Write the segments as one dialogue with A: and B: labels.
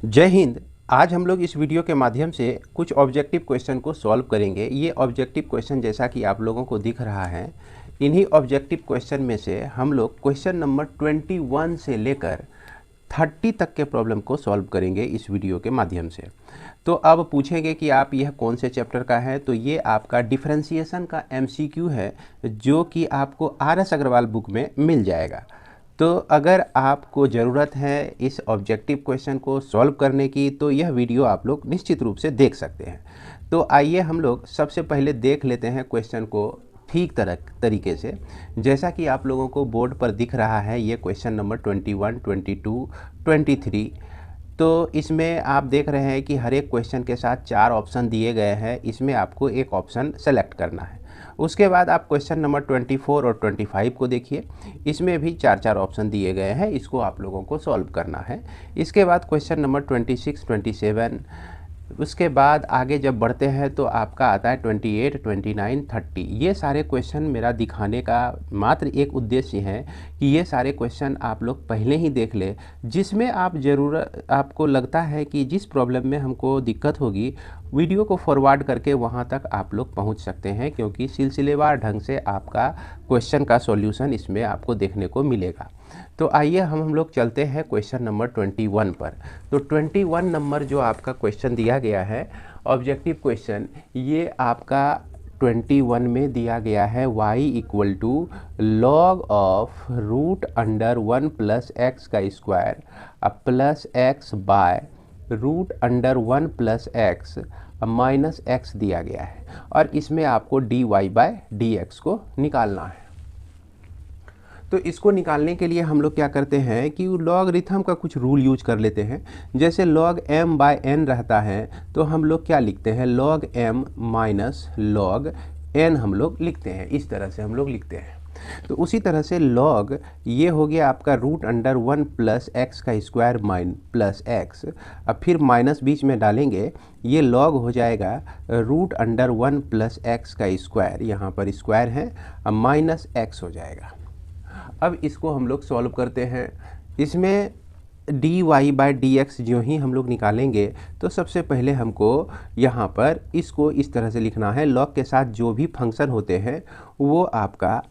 A: जय हिंद। आज हम लोग इस वीडियो के माध्यम से कुछ ऑब्जेक्टिव क्वेश्चन को सॉल्व करेंगे। ये ऑब्जेक्टिव क्वेश्चन जैसा कि आप लोगों को दिख रहा है, इन्हीं ऑब्जेक्टिव क्वेश्चन में से हम लोग क्वेश्चन नंबर 21 से लेकर 30 तक के प्रॉब्लम को सॉल्व करेंगे इस वीडियो के माध्यम से। तो अब पूछेंगे कि आप यह कौन से चैप्टर का है, तो ये आपका डिफरेंशिएशन का MCQ है, जो कि आपको RS अग्रवाल बुक में मिल जाएगा। तो अगर आपको ज़रूरत है इस ऑब्जेक्टिव क्वेश्चन को सॉल्व करने की, तो यह वीडियो आप लोग निश्चित रूप से देख सकते हैं। तो आइए हम लोग सबसे पहले देख लेते हैं क्वेश्चन को ठीक तरीके से। जैसा कि आप लोगों को बोर्ड पर दिख रहा है, ये क्वेश्चन नंबर 21, 22, 23। तो इसमें आप देख रहे हैं कि हर एक क्वेश्चन के साथ 4 ऑप्शन दिए गए हैं। इसमें आपको एक ऑप्शन सेलेक्ट करना है। उसके बाद आप क्वेश्चन नंबर 24 और 25 को देखिए, इसमें भी 4 ऑप्शन दिए गए हैं। इसको आप लोगों को सॉल्व करना है। इसके बाद क्वेश्चन नंबर 26, 27, उसके बाद आगे जब बढ़ते हैं तो आपका आता है 28, 29, 30। ये सारे क्वेश्चन मेरा दिखाने का मात्र एक उद्देश्य है कि ये सारे क्वेश्चन आप लोग पहले ही देख ले, जिसमें आपको लगता है कि जिस प्रॉब्लम में हमको दिक्कत होगी, वीडियो को फॉरवर्ड करके वहाँ तक आप लोग पहुँच सकते हैं, क्योंकि सिलसिलेवार ढंग से आपका क्वेश्चन का सॉल्यूशन इसमें आपको देखने को मिलेगा। तो आइए हम लोग चलते हैं क्वेश्चन नंबर 21 पर। तो 21 नंबर जो आपका क्वेश्चन दिया गया है, ऑब्जेक्टिव क्वेश्चन, ये आपका 21 में दिया गया है y equal to log of root under 1 plus x का square plus x by root under 1 plus x minus x दिया गया है, और इसमें आपको dy बाय dx को निकालना है। तो इसको निकालने के लिए हम लोग क्या करते हैं कि लॉगरिथम का कुछ रूल यूज कर लेते हैं। जैसे log m बाय n रहता है, तो हम लोग क्या लिखते हैं, log m minus log n हम लोग लिखते हैं। इस तरह से हम लोग लिखते हैं। तो उसी तरह से log ये हो गया आपका रूट अंडर 1 प्लस एक्स का स्क्वायर प्लस एक्स। अब फिर माइनस बीच में डालेंगे, ये log हो जाएगा रूट अंडर 1 प्लस एक्स का स्क्वायर, यहाँ पर स्क्वायर है, अब माइनस एक्स हो जाएगा। अब इसको हम लोग सॉल्व करते हैं। इसमें dy बाई dx जो ही हम लोग निकालेंगे, तो सबसे पहले हमको यहाँ पर इसको इस तरह से लिखना है। log के साथ जो भी फंक्शन होते हैं वो आपका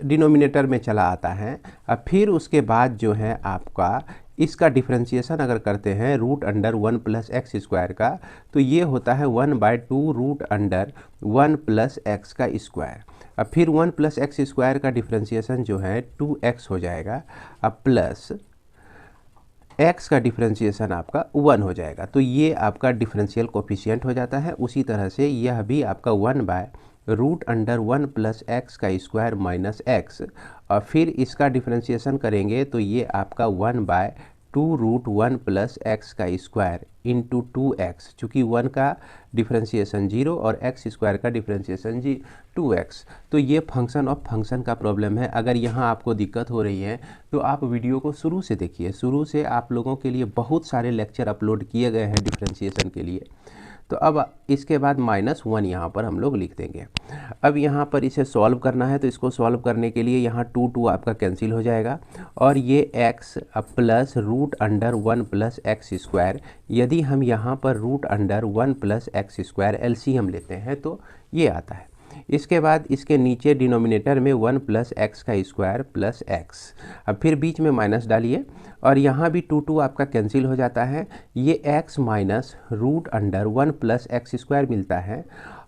A: डिनोमिनेटर में चला आता है। अब फिर उसके बाद जो है आपका इसका डिफ्रेंशिएशन अगर करते हैं root under 1 plus x square का, तो ये होता है 1/2 रूट अंडर 1 प्लस एक्स का स्क्वायर। अब फिर 1 प्लस एक्स स्क्वायर का डिफ्रेंशिएशन जो है 2x हो जाएगा, अब प्लस x का डिफ्रेंशिएशन आपका 1 हो जाएगा। तो ये आपका डिफरेंशियल कोफिशिएंट हो जाता है। उसी तरह से यह भी आपका 1/रूट अंडर 1 प्लस एक्स का स्क्वायर माइनस एक्स, और फिर इसका डिफरेंशिएशन करेंगे तो ये आपका 1/2 रूट 1 प्लस एक्स का स्क्वायर इंटू 2x, चूँकि 1 का डिफरेंशिएशन 0 और x स्क्वायर का डिफरेंशिएशन 2x। तो ये फंक्शन ऑफ फंक्शन का प्रॉब्लम है। अगर यहाँ आपको दिक्कत हो रही है तो आप वीडियो को शुरू से देखिए। शुरू से आप लोगों के लिए बहुत सारे लेक्चर अपलोड किए गए हैं डिफरेंशिएशन के लिए। तो अब इसके बाद -1 यहाँ पर हम लोग लिख देंगे। अब यहाँ पर इसे सॉल्व करना है, तो इसको सॉल्व करने के लिए यहाँ 2 आपका कैंसिल हो जाएगा, और ये x plus root under 1 plus x square, यदि हम यहाँ पर root under 1 plus x square LCM लेते हैं तो ये आता है। इसके बाद इसके नीचे डिनोमिनेटर में 1 प्लस एक्स का स्क्वायर प्लस एक्स, अब फिर बीच में माइनस डालिए, और यहाँ भी 2 आपका कैंसिल हो जाता है। ये x minus root under 1 plus x square मिलता है,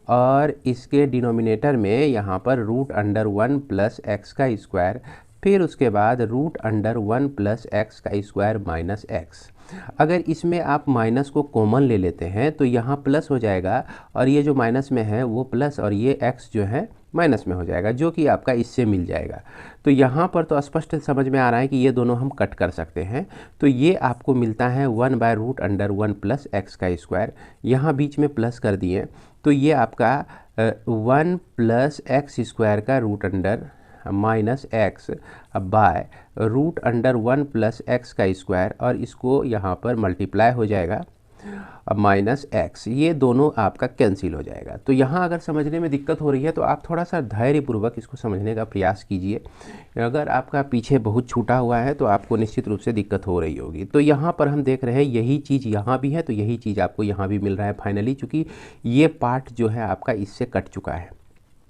A: और इसके डिनोमिनेटर में यहाँ पर रूट अंडर 1 प्लस एक्स का स्क्वायर, फिर उसके बाद रूट अंडर 1 प्लस एक्स का स्क्वायर माइनस एक्स। अगर इसमें आप माइनस को कॉमन ले लेते हैं तो यहाँ प्लस हो जाएगा, और ये जो माइनस में है वो प्लस, और ये x जो है माइनस में हो जाएगा, जो कि आपका इससे मिल जाएगा। तो यहाँ पर तो स्पष्ट समझ में आ रहा है कि ये दोनों हम कट कर सकते हैं। तो ये आपको मिलता है 1/रूट अंडर 1 प्लस एक्स का स्क्वायर, यहाँ बीच में प्लस कर दिए, तो ये आपका 1 प्लस एक्स स्क्वायर का root under minus x by root under 1 plus x का स्क्वायर, और इसको यहाँ पर मल्टीप्लाई हो जाएगा। माइनस एक्स, ये दोनों आपका कैंसिल हो जाएगा। तो यहाँ अगर समझने में दिक्कत हो रही है तो आप थोड़ा सा धैर्यपूर्वक इसको समझने का प्रयास कीजिए। अगर आपका पीछे बहुत छूटा हुआ है तो आपको निश्चित रूप से दिक्कत हो रही होगी। तो यहाँ पर हम देख रहे हैं यही चीज़ यहाँ भी है, तो यही चीज़ आपको यहाँ भी मिल रहा है फाइनली, चूँकि ये पार्ट जो है आपका इससे कट चुका है।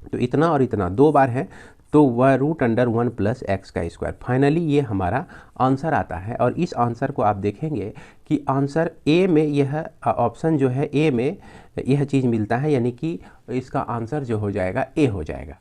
A: तो इतना और इतना 2 बार है, तो वह √1 प्लस एक्स का स्क्वायर, फाइनली ये हमारा आंसर आता है। और इस आंसर को आप देखेंगे कि आंसर ए में, यह ऑप्शन जो है ए में यह चीज़ मिलता है, यानी कि इसका आंसर जो हो जाएगा ए हो जाएगा।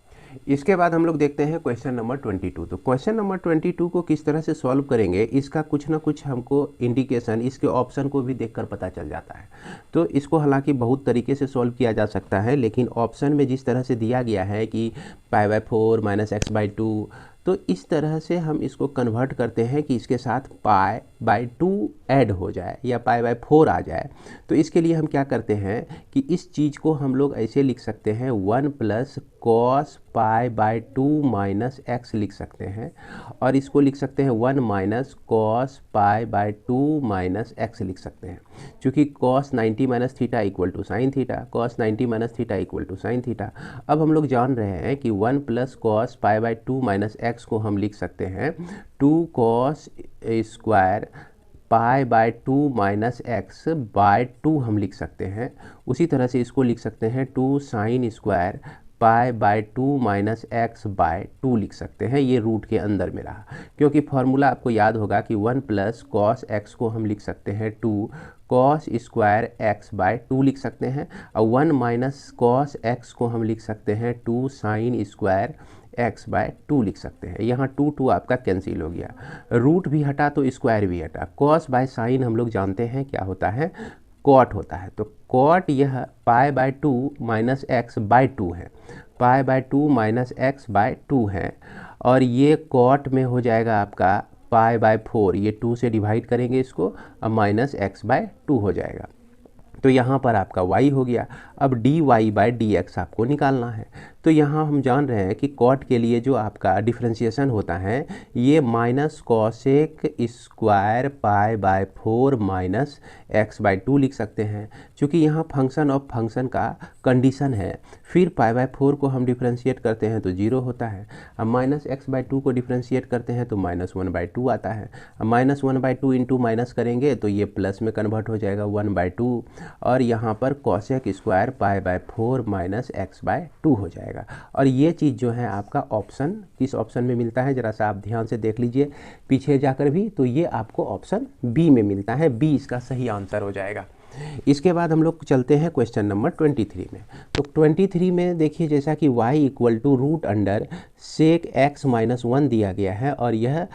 A: इसके बाद हम लोग देखते हैं क्वेश्चन नंबर 22। तो क्वेश्चन नंबर 22 को किस तरह से सॉल्व करेंगे, इसका कुछ ना कुछ हमको इंडिकेशन इसके ऑप्शन को भी देखकर पता चल जाता है। तो इसको हालांकि बहुत तरीके से सॉल्व किया जा सकता है, लेकिन ऑप्शन में जिस तरह से दिया गया है कि π/4 -x/2, तो इस तरह से हम इसको कन्वर्ट करते हैं कि इसके साथ π/2 ऐड हो जाए या π/4 आ जाए। तो इसके लिए हम क्या करते हैं कि इस चीज़ को हम लोग ऐसे लिख सकते हैं 1 प्लस कॉस π/2 माइनस एक्स लिख सकते हैं, और इसको लिख सकते हैं 1 माइनस कॉस π/2 माइनस एक्स लिख सकते हैं, चूँकि cos 90 minus theta equal to sine theta, cos 90 minus theta equal to sine theta. अब हम लोग जान रहे हैं कि 1 प्लस कॉस π/2 माइनस एक्स को हम लिख सकते हैं 2 cos स्क्वायर π/2 माइनस x/2 हम लिख सकते हैं। उसी तरह से इसको लिख सकते हैं 2 साइन स्क्वायर π/2 माइनस x/2 लिख सकते हैं। ये रूट के अंदर में रहा, क्योंकि फॉर्मूला आपको याद होगा कि 1 प्लस कॉस एक्स को हम लिख सकते हैं 2 कॉस स्क्वायर x/2 लिख सकते हैं, और 1 माइनस कॉस एक्स को हम लिख सकते हैं 2 साइन स्क्वायर x/2 लिख सकते हैं। यहाँ 2 आपका कैंसिल हो गया, रूट भी हटा तो स्क्वायर भी हटा। कॉस बाय साइन हम लोग जानते हैं क्या होता है, कॉट होता है। तो कॉट यह π/2 माइनस x/2 है, π/2 माइनस x/2 है, और ये कॉट में हो जाएगा आपका π/4, ये 2 से डिवाइड करेंगे इसको, अब माइनस x/2 हो जाएगा। तो यहाँ पर आपका y हो गया। अब dy/dx आपको निकालना है। तो यहाँ हम जान रहे हैं कि कॉट के लिए जो आपका डिफ्रेंशिएशन होता है ये minus cosec square π/4 minus x/2 लिख सकते हैं, क्योंकि यहाँ फंक्शन ऑफ फंक्शन का कंडीशन है। फिर π/4 को हम डिफ्रेंशिएट करते हैं तो 0 होता है, अब माइनस x/2 को डिफ्रेंशिएट करते हैं तो -1/2 आता है। अब -1/2 इंटू माइनस करेंगे तो ये प्लस में कन्वर्ट हो जाएगा 1/2, और यहाँ पर कॉसेक स्क्वायर π/4 माइनस x/2 हो जाएगा। और ये चीज़ जो है आपका ऑप्शन, किस ऑप्शन में मिलता है जरा सा आप ध्यान से देख लीजिए पीछे जाकर भी, तो ये आपको ऑप्शन बी में मिलता है। बी इसका सही आंसर हो जाएगा। इसके बाद हम लोग चलते हैं क्वेश्चन नंबर 23 में। तो 23 में देखिए, जैसा कि y equal to √root under sec x minus 1 दिया गया है, और यह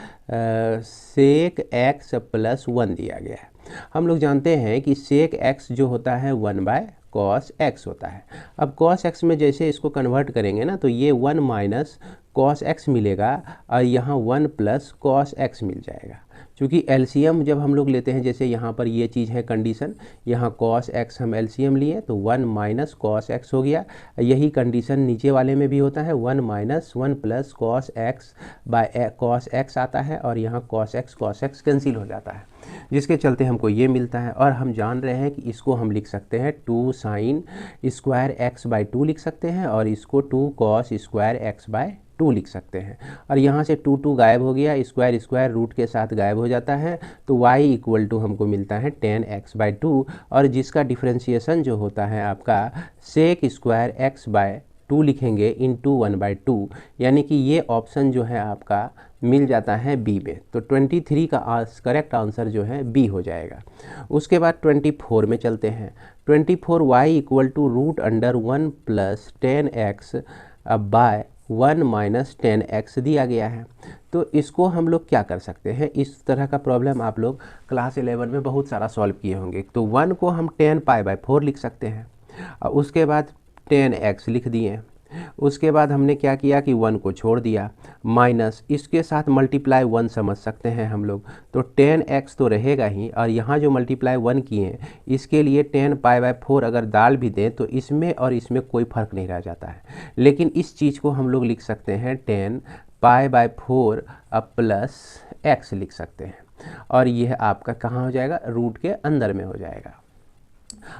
A: सेक x प्लस 1 दिया गया है। हम लोग जानते हैं कि सेक x जो होता है 1/cos x होता है। अब cos x में जैसे इसको कन्वर्ट करेंगे ना, तो ये 1 माइनस cos x मिलेगा, और यहाँ 1 प्लस cos x मिल जाएगा। क्योंकि एलसीएम जब हम लोग लेते हैं, जैसे यहाँ पर ये चीज़ है कंडीशन, यहाँ cos x हम एलसीएम लिए तो 1 माइनस cos x हो गया। यही कंडीशन नीचे वाले में भी होता है, 1 minus 1 plus cos x by cos x आता है, और यहाँ cos x कैंसिल हो जाता है, जिसके चलते हमको ये मिलता है। और हम जान रहे हैं कि इसको हम लिख सकते हैं 2 साइन स्क्वायर x/2 लिख सकते हैं, और इसको 2 cos स्क्वायर x/2 लिख सकते हैं। और यहाँ से 2 गायब हो गया, स्क्वायर स्क्वायर रूट के साथ गायब हो जाता है, तो y इक्वल टू हमको मिलता है 10x/2, और जिसका डिफ्रेंशिएशन जो होता है आपका सेक स्क्वायर x/2 लिखेंगे इंटू 1/2, यानी कि ये ऑप्शन जो है आपका मिल जाता है बी में। तो 23 का करेक्ट आंसर जो है बी हो जाएगा। उसके बाद 24 में चलते हैं। 24 y equal to √1 plus 10x by 1 minus 10x दिया गया है। तो इसको हम लोग क्या कर सकते हैं, इस तरह का प्रॉब्लम आप लोग क्लास 11 में बहुत सारा सॉल्व किए होंगे। तो 1 को हम 10π/4 लिख सकते हैं, और उसके बाद 10x लिख दिए। उसके बाद हमने क्या किया कि 1 को छोड़ दिया, माइनस इसके साथ मल्टीप्लाई 1 समझ सकते हैं हम लोग, तो 10x तो रहेगा ही, और यहाँ जो मल्टीप्लाई 1 किए हैं इसके लिए 10π/4 अगर डाल भी दें तो इसमें और इसमें कोई फ़र्क नहीं रह जाता है। लेकिन इस चीज़ को हम लोग लिख सकते हैं 10π/4 प्लस x लिख सकते हैं, और यह आपका कहाँ हो जाएगा, रूट के अंदर में हो जाएगा।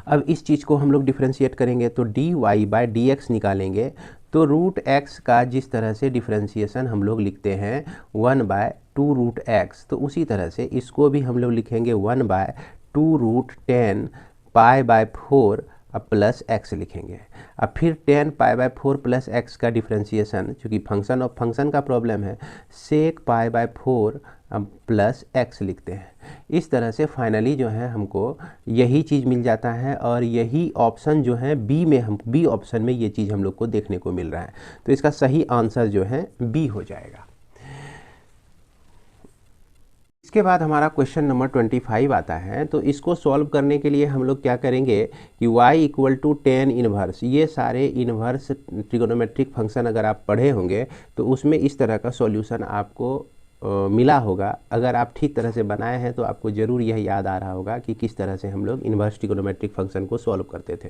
A: अब इस चीज़ को हम लोग डिफ्रेंशिएट करेंगे तो d y by d x निकालेंगे तो रूट एक्स का जिस तरह से डिफ्रेंशिएशन हम लोग लिखते हैं 1/2√x, तो उसी तरह से इसको भी हम लोग लिखेंगे 1/2√10 π/4 अब प्लस एक्स लिखेंगे। अब फिर 10 π/4 प्लस एक्स का डिफ्रेंशिएशन, चूँकि फंक्शन ऑफ फंक्शन का प्रॉब्लम है, सेक π/4 अब प्लस एक्स लिखते हैं। इस तरह से फाइनली जो है हमको यही चीज़ मिल जाता है और यही ऑप्शन जो है बी में, हम बी ऑप्शन में ये चीज़ हम लोग को देखने को मिल रहा है। तो इसका सही आंसर जो है बी हो जाएगा। इसके बाद हमारा क्वेश्चन नंबर 25 आता है। तो इसको सॉल्व करने के लिए हम लोग क्या करेंगे कि y = tan इनवर्स, ये सारे इनवर्स ट्रिगोनोमेट्रिक फंक्शन अगर आप पढ़े होंगे तो उसमें इस तरह का सॉल्यूशन आपको मिला होगा। अगर आप ठीक तरह से बनाए हैं तो आपको ज़रूर यह याद आ रहा होगा कि किस तरह से हम लोग इन्वर्स ट्रिगोनोमेट्रिक फंक्शन को सॉल्व करते थे।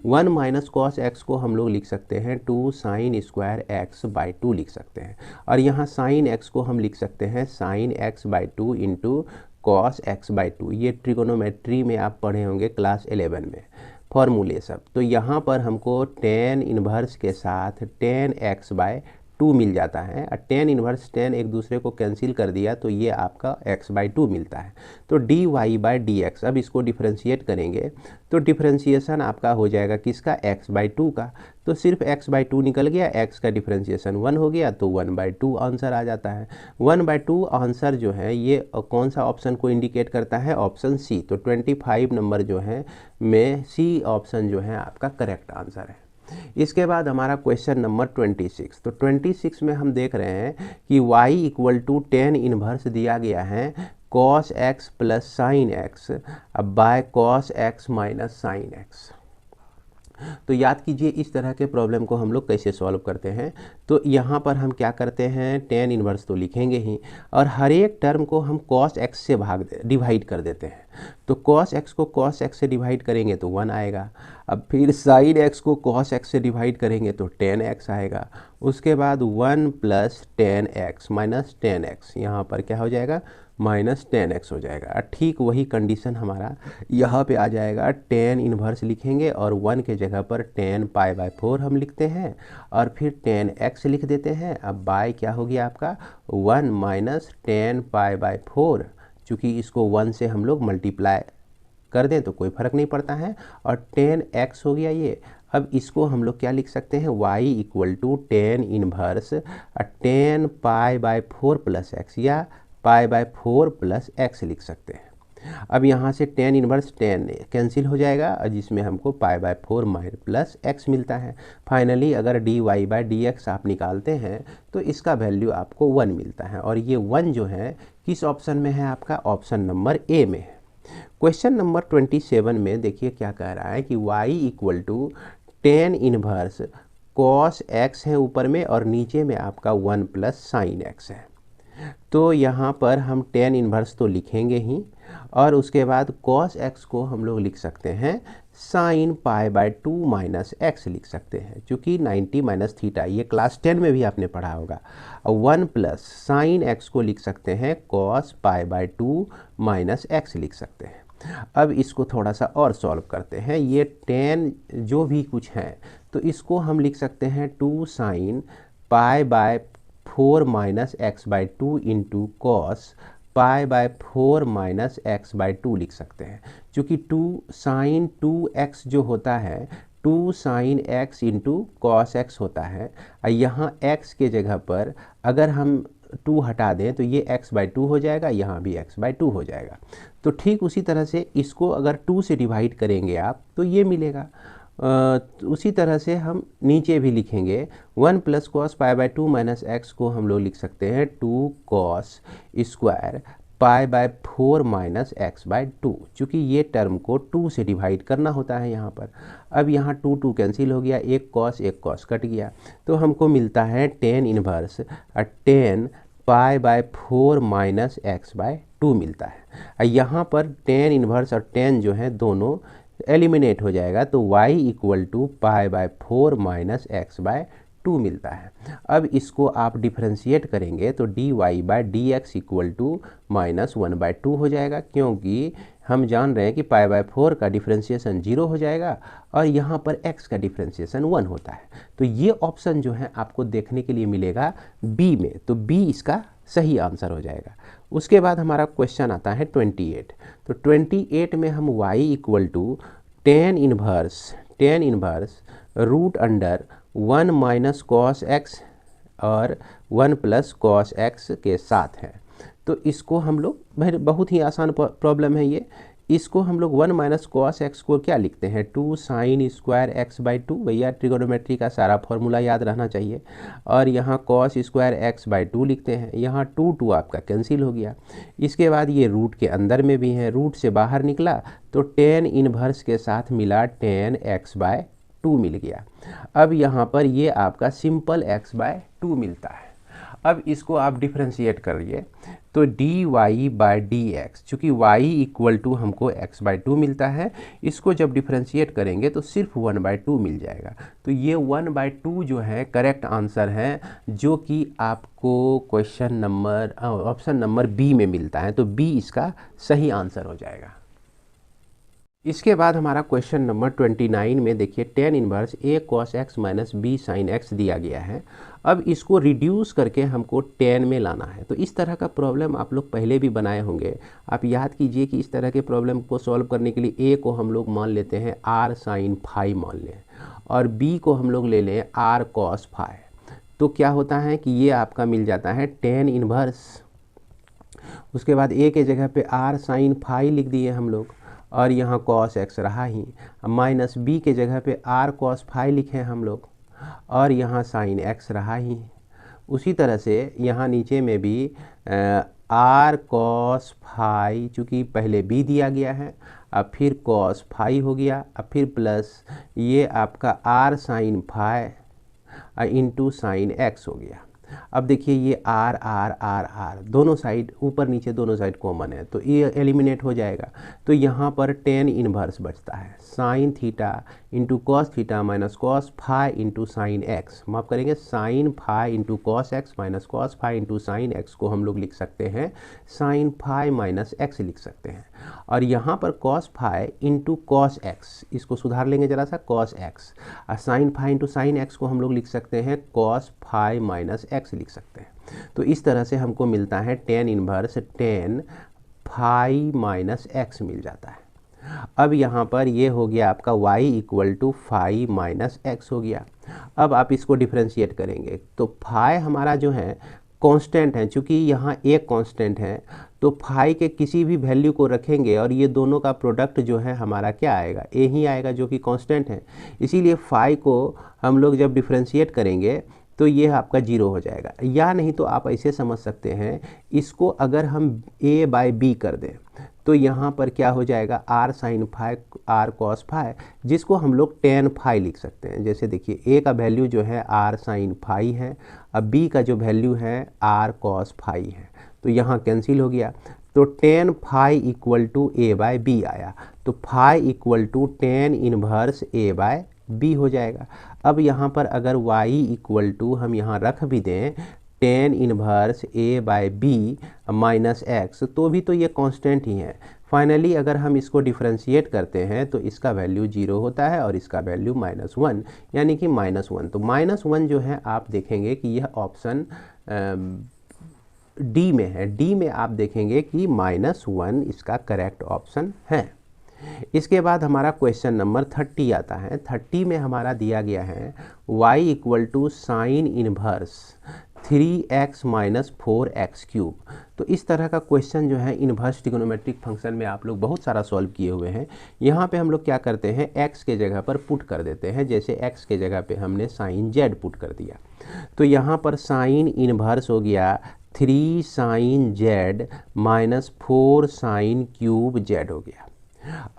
A: 1 - cos x को हम लोग लिख सकते हैं 2 sin स्क्वायर x/2 लिख सकते हैं, और यहाँ sin x को हम लिख सकते हैं sin x/2 into cos x/2। ये ट्रिगोनोमेट्री में आप पढ़े होंगे क्लास 11 में फॉर्मूले सब। तो यहाँ पर हमको tan इन्वर्स के साथ tan x/2 मिल जाता है, और tan इन्वर्स tan एक दूसरे को कैंसिल कर दिया तो ये आपका x/2 मिलता है। तो dy बाई डी एक्स, अब इसको डिफ्रेंशिएट करेंगे तो डिफ्रेंशिएशन आपका हो जाएगा किसका, x/2 का। तो सिर्फ x/2 निकल गया, x का डिफ्रेंशिएशन 1 हो गया तो 1/2 आंसर आ जाता है। 1/2 आंसर जो है ये कौन सा ऑप्शन को इंडिकेट करता है, ऑप्शन सी। तो 25 नंबर जो है में सी ऑप्शन जो है आपका करेक्ट आंसर है। इसके बाद हमारा क्वेश्चन नंबर 26। तो 26 में हम देख रहे हैं कि y = tan इनवर्स दिया गया है cos x plus sin x अब by cos x minus sin x। तो याद कीजिए इस तरह के प्रॉब्लम को हम लोग कैसे सॉल्व करते हैं। तो यहाँ पर हम क्या करते हैं, tan इनवर्स तो लिखेंगे ही, और हर एक टर्म को हम cos x से डिवाइड कर देते हैं। तो cos x को cos x से डिवाइड करेंगे तो 1 आएगा। अब फिर sin x को cos x से डिवाइड करेंगे तो tan x आएगा। उसके बाद 1 plus tan x minus tan x, यहाँ पर क्या हो जाएगा, माइनस tan x हो जाएगा। ठीक वही कंडीशन हमारा यहाँ पे आ जाएगा। tan इनवर्स लिखेंगे और 1 के जगह पर tan π/4 हम लिखते हैं, और फिर tan x लिख देते हैं। अब बाय क्या हो गया आपका 1 माइनस tan π/4, चूँकि इसको 1 से हम लोग मल्टीप्लाई कर दें तो कोई फ़र्क नहीं पड़ता है, और tan x हो गया ये। अब इसको हम लोग क्या लिख सकते हैं, y = tan inverse tan π/4 plus x या π/4 प्लस x लिख सकते हैं। अब यहाँ से tan इनवर्स tan कैंसिल हो जाएगा, और जिसमें हमको π/4 प्लस x मिलता है। फाइनली अगर dy बाई डी एक्स आप निकालते हैं तो इसका वैल्यू आपको 1 मिलता है, और ये 1 जो है किस ऑप्शन में है आपका, ऑप्शन नंबर ए में है। क्वेश्चन नंबर 27 में देखिए क्या कह रहा है कि y = tan inverse cos x है ऊपर में, और नीचे में आपका 1 प्लस sin x है। तो यहाँ पर हम tan इनवर्स तो लिखेंगे ही, और उसके बाद cos x को हम लोग लिख सकते हैं sin π/2 माइनस x लिख सकते हैं, चूँकि 90 माइनस थीटा ये क्लास 10 में भी आपने पढ़ा होगा। 1 प्लस sin x को लिख सकते हैं cos π/2 माइनस x लिख सकते हैं। अब इसको थोड़ा सा और सॉल्व करते हैं। ये tan जो भी कुछ है तो इसको हम लिख सकते हैं 2 sin π/4 minus x/2 into cos π/4 minus x/2 लिख सकते हैं, चूँकि 2 sin 2x जो होता है 2 sin x into cos x होता है, और यहाँ x के जगह पर अगर हम 2 हटा दें तो ये x/2 हो जाएगा, यहाँ भी x/2 हो जाएगा। तो ठीक उसी तरह से इसको अगर 2 से डिवाइड करेंगे आप तो ये मिलेगा। उसी तरह से हम नीचे भी लिखेंगे 1 प्लस cos π/2 माइनस x को हम लोग लिख सकते हैं 2 cos स्क्वायर π/4 माइनस x/2, चूँकि ये टर्म को 2 से डिवाइड करना होता है यहाँ पर। अब यहाँ 2 कैंसिल हो गया, एक cos कट गया, तो हमको मिलता है tan inverse tan π/4 minus x/2 मिलता है। यहाँ पर tan इनवर्स और tan जो है दोनों एलिमिनेट हो जाएगा, तो y = π/4 माइनस x/2 2 मिलता है। अब इसको आप डिफरेंशिएट करेंगे तो dy/dx इक्वल टू -1/2 हो जाएगा, क्योंकि हम जान रहे हैं कि π/4 का डिफरेंशिएशन 0 हो जाएगा और यहाँ पर x का डिफरेंशिएशन 1 होता है। तो ये ऑप्शन जो है आपको देखने के लिए मिलेगा बी में, तो बी इसका सही आंसर हो जाएगा। उसके बाद हमारा क्वेश्चन आता है 28। तो 28 में हम y equal to tan inverse root under 1 minus cos x और 1 प्लस कॉस x के साथ है। तो इसको हम लोग, बहुत ही आसान प्रॉब्लम है ये, इसको हम लोग 1 माइनस कॉस एक्स को क्या लिखते हैं 2 साइन स्क्वायर x/2। भैया ट्रिगोनोमेट्री का सारा फॉर्मूला याद रहना चाहिए। और यहाँ कॉस स्क्वायर x/2 लिखते हैं, यहाँ 2 आपका कैंसिल हो गया। इसके बाद ये रूट के अंदर में भी है, रूट से बाहर निकला तो tan इनवर्स के साथ मिला tan x/2 मिल गया। अब यहाँ पर ये आपका सिंपल x/2 मिलता है। अब इसको आप डिफरेंशिएट करिए तो dy/dx, चूँकि y इक्वल टू हमको x/2 मिलता है, इसको जब डिफरेंशिएट करेंगे तो सिर्फ 1/2 मिल जाएगा। तो ये 1/2 जो है करेक्ट आंसर है, जो कि आपको question number option number B में मिलता है। तो बी इसका सही आंसर हो जाएगा। इसके बाद हमारा क्वेश्चन नंबर 29 में देखिए tan inverse a cos x minus b sin x दिया गया है। अब इसको रिड्यूस करके हमको tan में लाना है। तो इस तरह का प्रॉब्लम आप लोग पहले भी बनाए होंगे। आप याद कीजिए कि इस तरह के प्रॉब्लम को सॉल्व करने के लिए a को हम लोग मान लेते हैं r sin phi मान लें, और b को हम लोग ले लें r cos phi। तो क्या होता है कि ये आपका मिल जाता है tan इनवर्स, उसके बाद a के जगह पे r sin phi लिख दिए हम लोग, और यहाँ cos x रहा ही, माइनस b के जगह पे r cos phi लिखे हम लोग, और यहाँ sin x रहा ही। उसी तरह से यहाँ नीचे में भी r cos phi, चूँकि पहले b दिया गया है, अब फिर cos phi हो गया, अब फिर प्लस ये आपका r sin phi into sin x हो गया। अब देखिए ये r r r r दोनों साइड, ऊपर नीचे दोनों साइड कॉमन है, तो ये एलिमिनेट हो जाएगा। तो यहाँ पर tan इनवर्स बचता है sine theta into cos theta minus cos phi into sine x. माफ़ करेंगे, sine phi into cos x minus cos phi into sine x को हम लोग लिख सकते हैं साइन फाई माइनस एक्स लिख सकते हैं। और यहाँ पर cos phi into cos x, इसको सुधार लेंगे ज़रा सा, कॉस एक्स, और sine phi into sine x को हम लोग लिख सकते हैं कॉस फाई माइनस एक्स लिख सकते हैं। तो इस तरह से हमको मिलता है tan inverse tan phi minus x मिल जाता है। अब यहाँ पर ये हो गया आपका y equal to phi minus x हो गया। अब आप इसको डिफ्रेंशिएट करेंगे तो फाई हमारा जो है कांस्टेंट है, चूँकि यहाँ एक कांस्टेंट है तो फाई के किसी भी वैल्यू को रखेंगे और ये दोनों का प्रोडक्ट जो है हमारा क्या आएगा, ए ही आएगा जो कि कांस्टेंट है। इसीलिए फाई को हम लोग जब डिफ्रेंशिएट करेंगे तो ये आपका 0 हो जाएगा। या नहीं तो आप ऐसे समझ सकते हैं, इसको अगर हम a बाई बी कर दें तो यहाँ पर क्या हो जाएगा r sine phi r cos phi, जिसको हम लोग टेन फाई लिख सकते हैं। जैसे देखिए a का वैल्यू जो है r साइन फाई है, अब b का जो वैल्यू है r कॉस फाई है, तो यहाँ कैंसिल हो गया। तो tan phi equal to a by b आया, तो phi equal to tan inverse a by b हो जाएगा। अब यहाँ पर अगर y इक्वल टू हम यहाँ रख भी दें tan inverse a by b minus x, तो भी तो ये कांस्टेंट ही है। फाइनली अगर हम इसको डिफरेंशिएट करते हैं तो इसका वैल्यू 0 होता है और इसका वैल्यू -1, यानी कि -1। तो -1 जो है आप देखेंगे कि यह ऑप्शन डी में है। डी में आप देखेंगे कि -1 इसका करेक्ट ऑप्शन है। इसके बाद हमारा क्वेश्चन नंबर 30 आता है। 30 में हमारा दिया गया है y equal to sine inverse 3x minus 4x cube. तो इस तरह का क्वेश्चन जो है इनवर्स ट्रिगोनोमेट्रिक फंक्शन में आप लोग बहुत सारा सॉल्व किए हुए हैं। यहाँ पे हम लोग क्या करते हैं, x के जगह पर पुट कर देते हैं। जैसे x के जगह पे हमने साइन z पुट कर दिया, तो यहाँ पर साइन इनवर्स हो गया 3 sine z minus 4 sine cube z हो गया।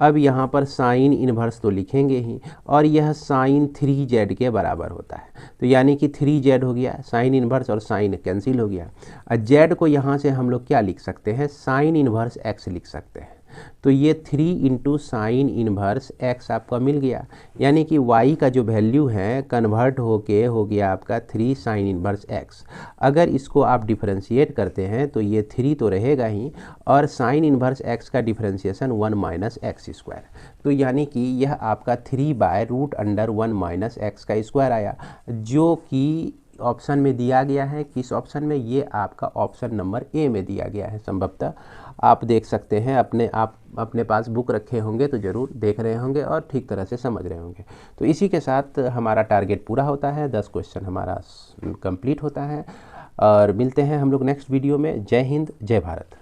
A: अब यहाँ पर साइन इनवर्स तो लिखेंगे ही, और यह साइन 3z के बराबर होता है, तो यानी कि 3z हो गया। साइन इनवर्स और साइन कैंसिल हो गया। और z को यहाँ से हम लोग क्या लिख सकते हैं, साइन इनवर्स x लिख सकते हैं। तो ये 3 इंटू साइन इनवर्स एक्स आपका मिल गया, यानी कि y का जो वैल्यू है कन्वर्ट होके हो गया आपका 3 साइन इनवर्स एक्स। अगर इसको आप डिफरेंशिएट करते हैं तो ये 3 तो रहेगा ही, और साइन इनवर्स एक्स का डिफरेंशिएशन 1 माइनस एक्स स्क्वायर। तो यानी कि यह आपका 3/√1 माइनस एक्स का स्क्वायर आया, जो कि ऑप्शन में दिया गया है। किस ऑप्शन में? ये आपका ऑप्शन नंबर ए में दिया गया है। संभवतः आप देख सकते हैं, आप अपने पास बुक रखे होंगे तो ज़रूर देख रहे होंगे और ठीक तरह से समझ रहे होंगे। तो इसी के साथ हमारा टारगेट पूरा होता है, 10 क्वेश्चन हमारा कंप्लीट होता है। और मिलते हैं हम लोग नेक्स्ट वीडियो में। जय हिंद, जय भारत।